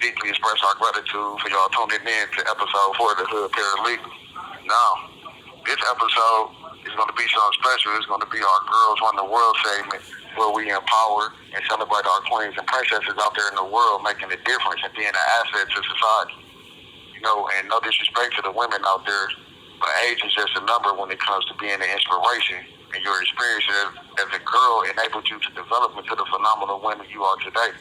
deeply express our gratitude for y'all tuning in to episode 4 of the Hood Paralegal. Now, this episode is going to be something special. It's going to be our Girls Run the World segment, where we empower and celebrate our queens and princesses out there in the world making a difference and being an asset to society. You know, and no disrespect to the women out there, but age is just a number when it comes to being an inspiration. And your experience as a girl enabled you to develop into the phenomenal woman you are today.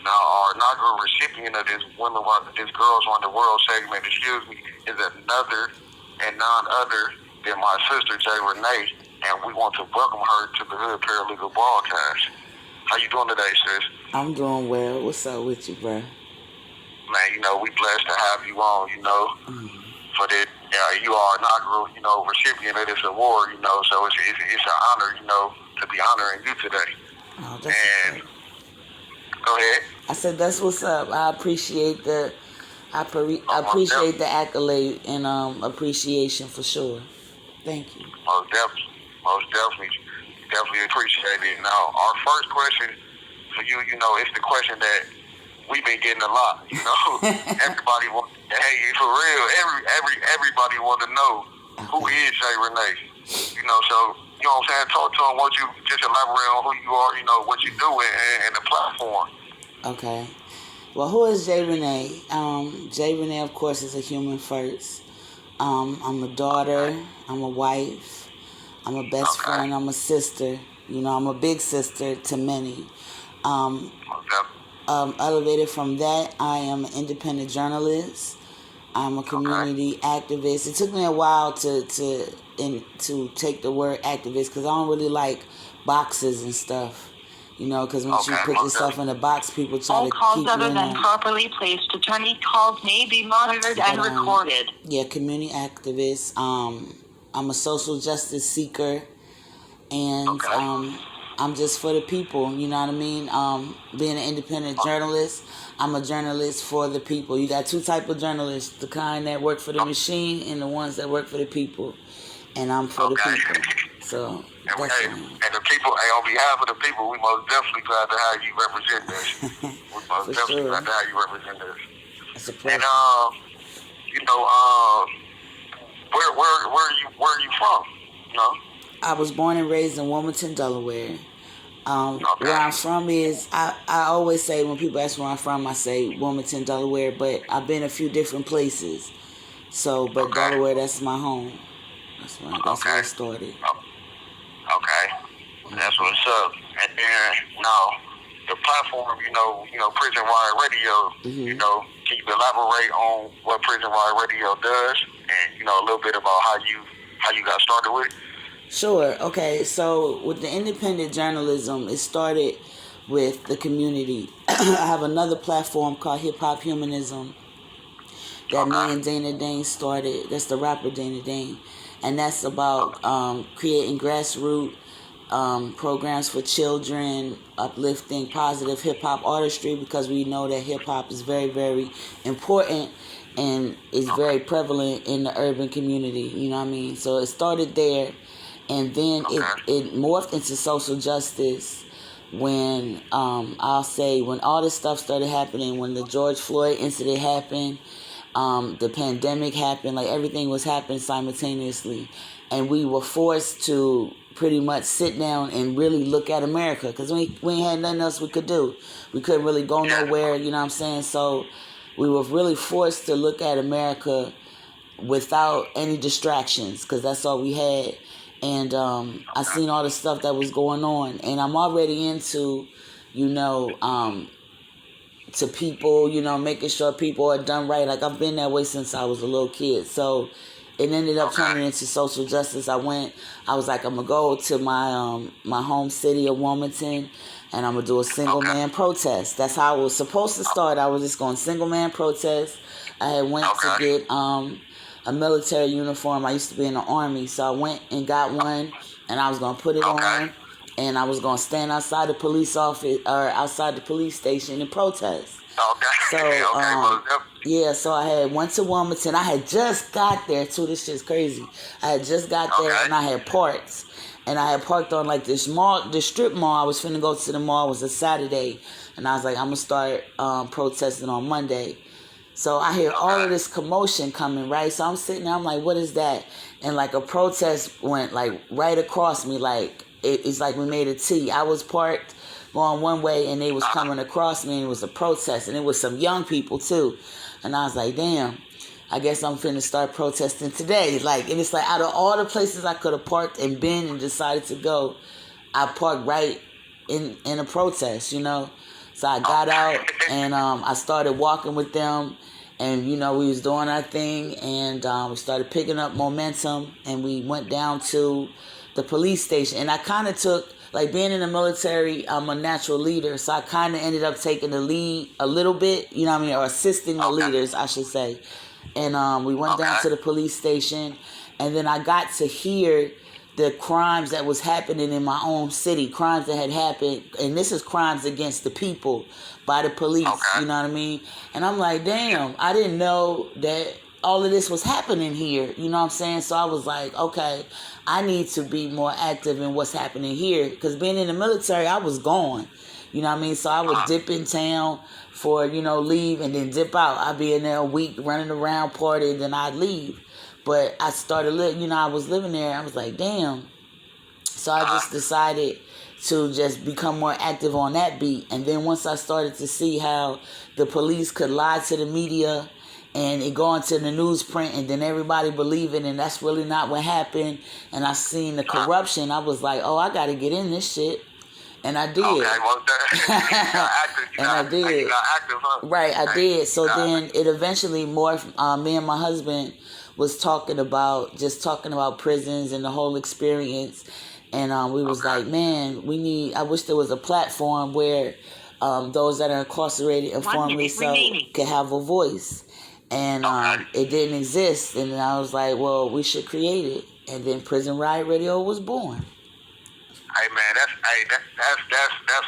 Now, our inaugural recipient of this Girls Run the World segment, is another and none other than my sister, Jay Rene, and we want to welcome her to the Hood Paralegal broadcast. How you doing today, sis? I'm doing well. What's up with you, bro? Man, you know, we blessed to have you on, you know, for that. You are inaugural, you know, recipient of this award, you know, so it's an honor, you know, to be honoring you today. Oh, that's and go ahead. I said that's what's up. I appreciate the appreciate the accolade and appreciation for sure. Thank you. Most definitely appreciate it. Now, our first question for you, you know, it's the question that we've been getting a lot. You know, everybody wants. Hey, for real, everybody want to know who is Jay Renee. You know, so you know what I'm saying. Talk to him. Won't you just elaborate on who you are? You know what you do and the platform. Okay. Well, who is Jay Rene? Jay Rene, of course, is a human first. I'm a daughter. I'm a wife. I'm a best friend. I'm a sister. You know, I'm a big sister to many. Elevated from that, I am an independent journalist. I'm a community activist. It took me a while to take the word activist because I don't really like boxes and stuff. You know, because once you put yourself in a box, people try to keep you in there. All calls other than properly placed attorney calls may be monitored and recorded. Yeah, community activist. I'm a social justice seeker, and I'm just for the people. You know what I mean? Being an independent journalist, I'm a journalist for the people. You got two types of journalists: the kind that work for the machine and the ones that work for the people. And I'm for the people. So. And the people, on behalf of the people, we most definitely glad to have you represent this. We most definitely glad to have you represent this. It's a pleasure. And you know, where are you from? You know? I was born and raised in Wilmington, Delaware. Where I'm from is I always say when people ask where I'm from, I say Wilmington, Delaware, but I've been a few different places. So, but Delaware, that's my home. That's where I started. Okay, that's what's up. And then now the platform, you know, Prison Riot Radio. You know, can you elaborate on what Prison Riot Radio does, and you know a little bit about how you got started with it? Sure. Okay. So with the independent journalism, it started with the community. I have another platform called Hip Hop Humanism that me and Dana Dane started. That's the rapper Dana Dane. And that's about creating grassroots programs for children, uplifting positive hip-hop artistry, because we know that hip-hop is very, very important and is very prevalent in the urban community. You know what I mean? So it started there, and then it morphed into social justice when, I'll say, when all this stuff started happening, when the George Floyd incident happened, the pandemic happened, like everything was happening simultaneously, and we were forced to pretty much sit down and really look at America, because we ain't had nothing else we could do. We couldn't really go nowhere, you know what I'm saying? So we were really forced to look at America without any distractions, because that's all we had. And I seen all the stuff that was going on, and I'm already into, you know, to people, you know, making sure people are done right. Like, I've been that way since I was a little kid. So it ended up turning into social justice. I was like, I'm going to go to my my home city of Wilmington, and I'm going to do a single-man protest. That's how I was supposed to start. I was just going single-man protest. I had went to get a military uniform. I used to be in the Army, so I went and got one, and I was going to put it on. And I was going to stand outside the police office or outside the police station and protest. So, so I had went to Wilmington. I had just got there, too. This shit's crazy. I had just got there, and I had parked. And I had parked on, like, this strip mall. I was finna go to the mall. It was a Saturday. And I was like, I'm going to start protesting on Monday. So I hear all of this commotion coming, right? So I'm sitting there, I'm like, what is that? And like a protest went like right across me, like it's like we made a T. I was parked going one way and they was coming across me and it was a protest. And it was some young people too. And I was like, damn, I guess I'm finna start protesting today. Like, and it's like out of all the places I could have parked and been and decided to go, I parked right in a protest, you know? So I got out and I started walking with them, and we was doing our thing, and we started picking up momentum, and we went down to the police station. And I kind of took, like, being in the military, I'm a natural leader, so I kind of ended up taking the lead a little bit, you know what I mean, or assisting the leaders, I should say. And we went down to the police station, and then I got to hear the crimes that was happening in my own city, crimes that had happened, and this is crimes against the people by the police, you know what I mean? And I'm like, damn, I didn't know that all of this was happening here, you know what I'm saying? So I was like, okay, I need to be more active in what's happening here, because being in the military, I was gone, you know what I mean? So I would dip in town for, leave and then dip out. I'd be in there a week running around, partying, then I'd leave. But I started, I was living there. I was like, damn. So I just decided to just become more active on that beat. And then once I started to see how the police could lie to the media and it go into the newsprint and then everybody believe it, and that's really not what happened, and I seen the corruption, I was like, oh, I got to get in this shit. And I did. Okay, well, I did. You got active, huh? Right, I did. So then it eventually morphed. Me and my husband was talking about prisons and the whole experience, and we was like, man, I wish there was a platform where those that are incarcerated and formerly so could have a voice, and it didn't exist, and I was like, well, we should create it, and then Prison Riot Radio was born. Hey man, that's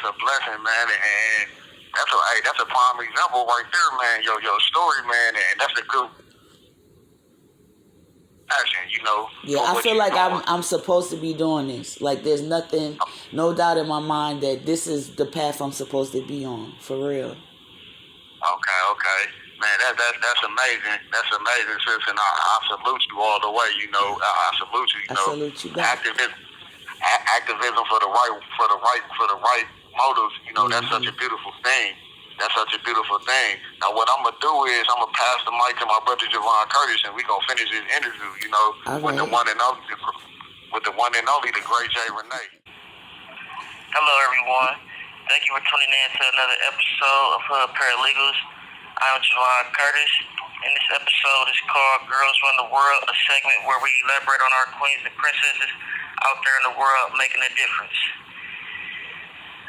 a blessing, man, and that's a prime example right there, man. Your story, man, and that's a good action, Yeah, I feel like I'm supposed to be doing this. Like, there's nothing, no doubt in my mind that this is the path I'm supposed to be on, for real. Okay, man, that's amazing. That's amazing, sis, and I salute you all the way. I salute you. I salute you back. Activism for the right motives. That's such a beautiful thing. That's such a beautiful thing. Now, what I'm gonna do is I'm gonna pass the mic to my brother Javon Curtis, and we gonna finish this interview. With the one and only, the great Jay Rene. Hello, everyone. Thank you for tuning in to another episode of Hood Paralegals. I'm Javon Curtis, and this episode is called "Girls Run the World," a segment where we elaborate on our queens and princesses out there in the world making a difference.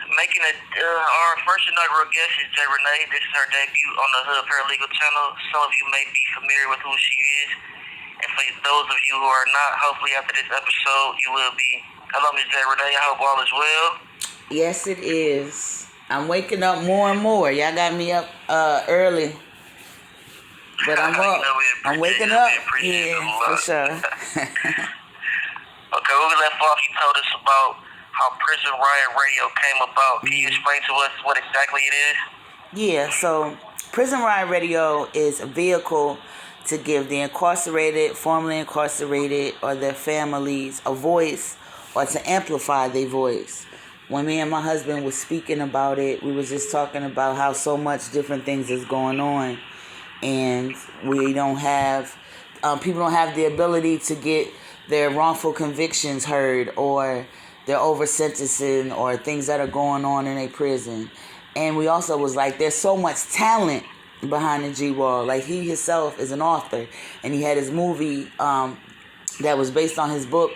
Our first inaugural guest is Jay Rene. This is her debut on the Hood Paralegal channel. Some of you may be familiar with who she is, and for those of you who are not, hopefully after this episode you will be. Hello, Ms. Jay Rene. I hope all is well. Yes, it is. I'm waking up more and more. Y'all got me up early, but I'm up. I'm waking up. Yeah, for sure. Okay, when we left off, you told us about how Prison Riot Radio came about. Can you explain to us what exactly it is? Yeah, so Prison Riot Radio is a vehicle to give the incarcerated, formerly incarcerated, or their families a voice, or to amplify their voice. When me and my husband was speaking about it, we was just talking about how so much different things is going on, and we don't have, people don't have the ability to get their wrongful convictions heard, or their over sentencing, or things that are going on in a prison. And we also was like, there's so much talent behind the G-Wall. Like, he himself is an author, and he had his movie that was based on his book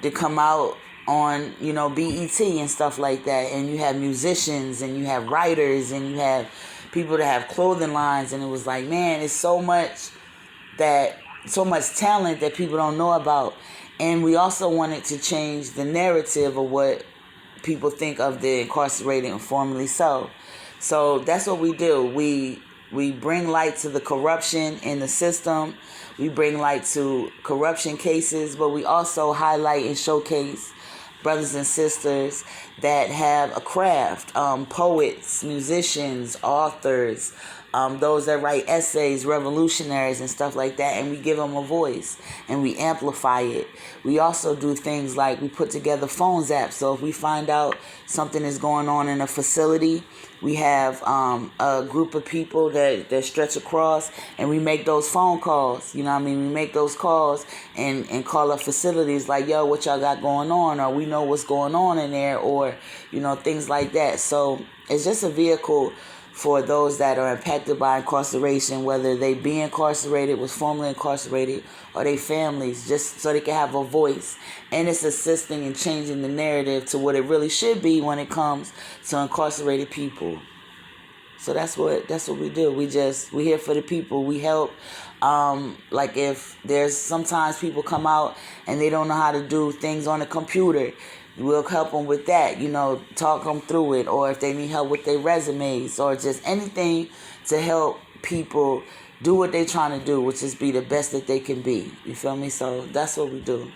to come out on, BET and stuff like that. And you have musicians, and you have writers, and you have people that have clothing lines. And it was like, man, it's so much talent that people don't know about. And we also wanted to change the narrative of what people think of the incarcerated and formerly so. So that's what we do. We bring light to the corruption in the system. We bring light to corruption cases, but we also highlight and showcase brothers and sisters that have a craft, poets, musicians, authors, those that write essays, revolutionaries and stuff like that, and we give them a voice and we amplify it. We also do things like we put together phone zaps. So if we find out something is going on in a facility, we have a group of people that stretch across, and we make those phone calls. You know what I mean? We make those calls and call up facilities like, yo, what y'all got going on? Or we know what's going on in there, or, you know, things like that. So it's just a vehicle for those that are impacted by incarceration, whether they be incarcerated, was formerly incarcerated, or their families, just so they can have a voice. And it's assisting and changing the narrative to what it really should be when it comes to incarcerated people. So that's what we do. We here for the people. We help. Like if there's sometimes people come out and they don't know how to do things on the computer, we'll help them with that, you know, talk them through it. Or if they need help with their resumes or just anything to help people do what they're trying to do, which is be the best that they can be. You feel me? So that's what we do. Okay.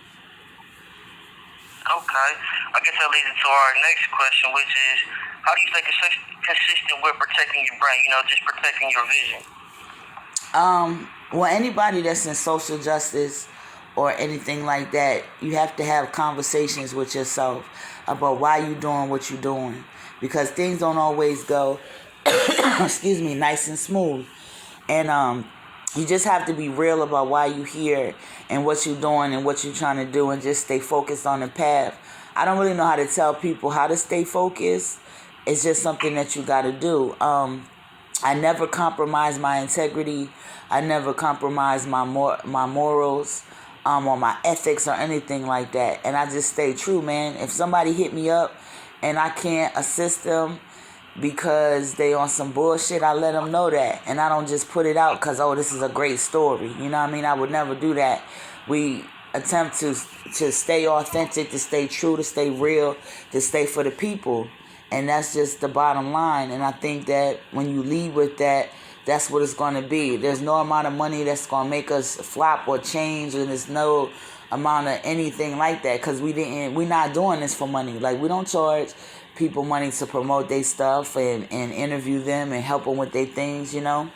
I guess that leads into our next question, which is, how do you stay consistent with protecting your brain, you know, just protecting your vision? Well, anybody that's in social justice or anything like that, you have to have conversations with yourself about why you're doing what you're doing, because things don't always go excuse me, nice and smooth. And you just have to be real about why you're here and what you're doing and what you're trying to do, and just stay focused on the path. I don't really know how to tell people how to stay focused. It's just something that you got to do. I never compromise my integrity. I never compromise my morals, or my ethics or anything like that. And I just stay true, man. If somebody hit me up and I can't assist them because they on some bullshit, I let them know that. And I don't just put it out because, oh, this is a great story. You know what I mean? I would never do that. We attempt to stay authentic, to stay true, to stay real, to stay for the people. And that's just the bottom line. And I think that when you lead with that, that's what it's going to be. There's no amount of money that's going to make us flop or change, and there's no amount of anything like that, because we're not doing this for money. Like, we don't charge people money to promote their stuff and interview them and help them with their things, you know.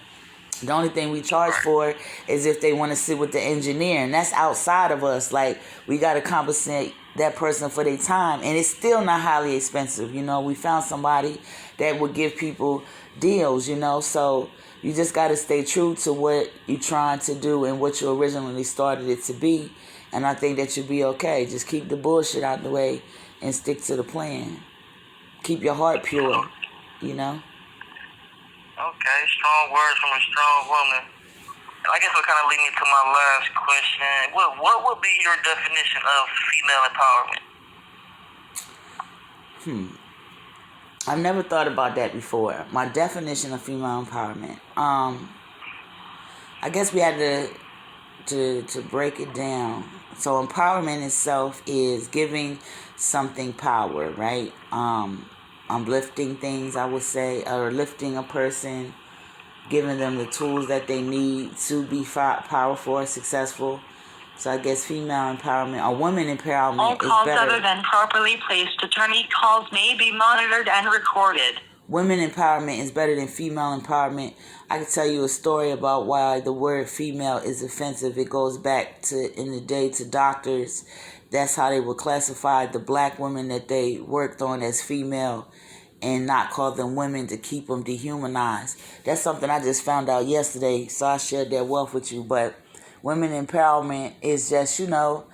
The only thing we charge for is if they want to sit with the engineer, and that's outside of us. Like, we got to compensate that person for their time, and it's still not highly expensive. You know, we found somebody that would give people deals, you know. So you just got to stay true to what you're trying to do and what you originally started it to be. And I think that you'll be okay. Just keep the bullshit out the way and stick to the plan. Keep your heart pure, you know. Okay, strong words from a strong woman. And I guess what kind of lead me to my last question. What would be your definition of female empowerment? I've never thought about that before. My definition of female empowerment. I guess we had to break it down. So empowerment itself is giving something power, right? Lifting things, I would say, or lifting a person, giving them the tools that they need to be powerful or successful. So I guess female empowerment or women empowerment All is calls better. other than properly placed attorney calls may be monitored and recorded. Women empowerment is better than female empowerment. I can tell you a story about why the word female is offensive. It goes back in the day to doctors. That's how they would classify the black women that they worked on as female and not call them women to keep them dehumanized. That's something I just found out yesterday, so I shared that wealth with you. But women empowerment is just, you know,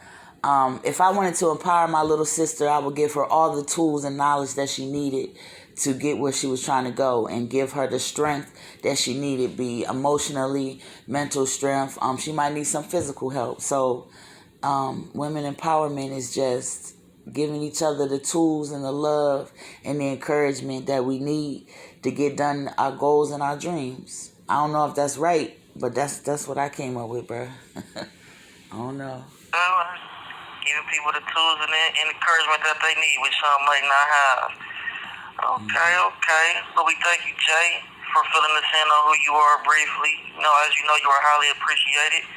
if I wanted to empower my little sister, I would give her all the tools and knowledge that she needed to get where she was trying to go, and give her the strength that she needed, be emotionally, mental strength. She might need some physical help. So women empowerment is just giving each other the tools and the love and the encouragement that we need to get done our goals and our dreams. I don't know if that's right, but that's what I came up with, bro. I don't know. Giving people the tools and the encouragement that they need, which some might not have. Okay. So we thank you, Jay, for filling us in on who you are briefly. You know, as you know, you are highly appreciated.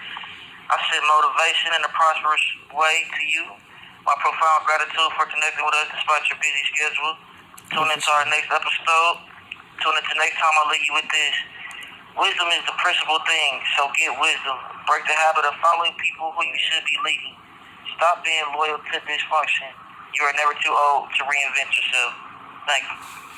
I send motivation in a prosperous way to you. My profound gratitude for connecting with us despite your busy schedule. Tune into our next episode. Tune into next time. I'll leave you with this. Wisdom is the principal thing, so get wisdom. Break the habit of following people who you should be leading. Stop being loyal to dysfunction. You are never too old to reinvent yourself. Thank you.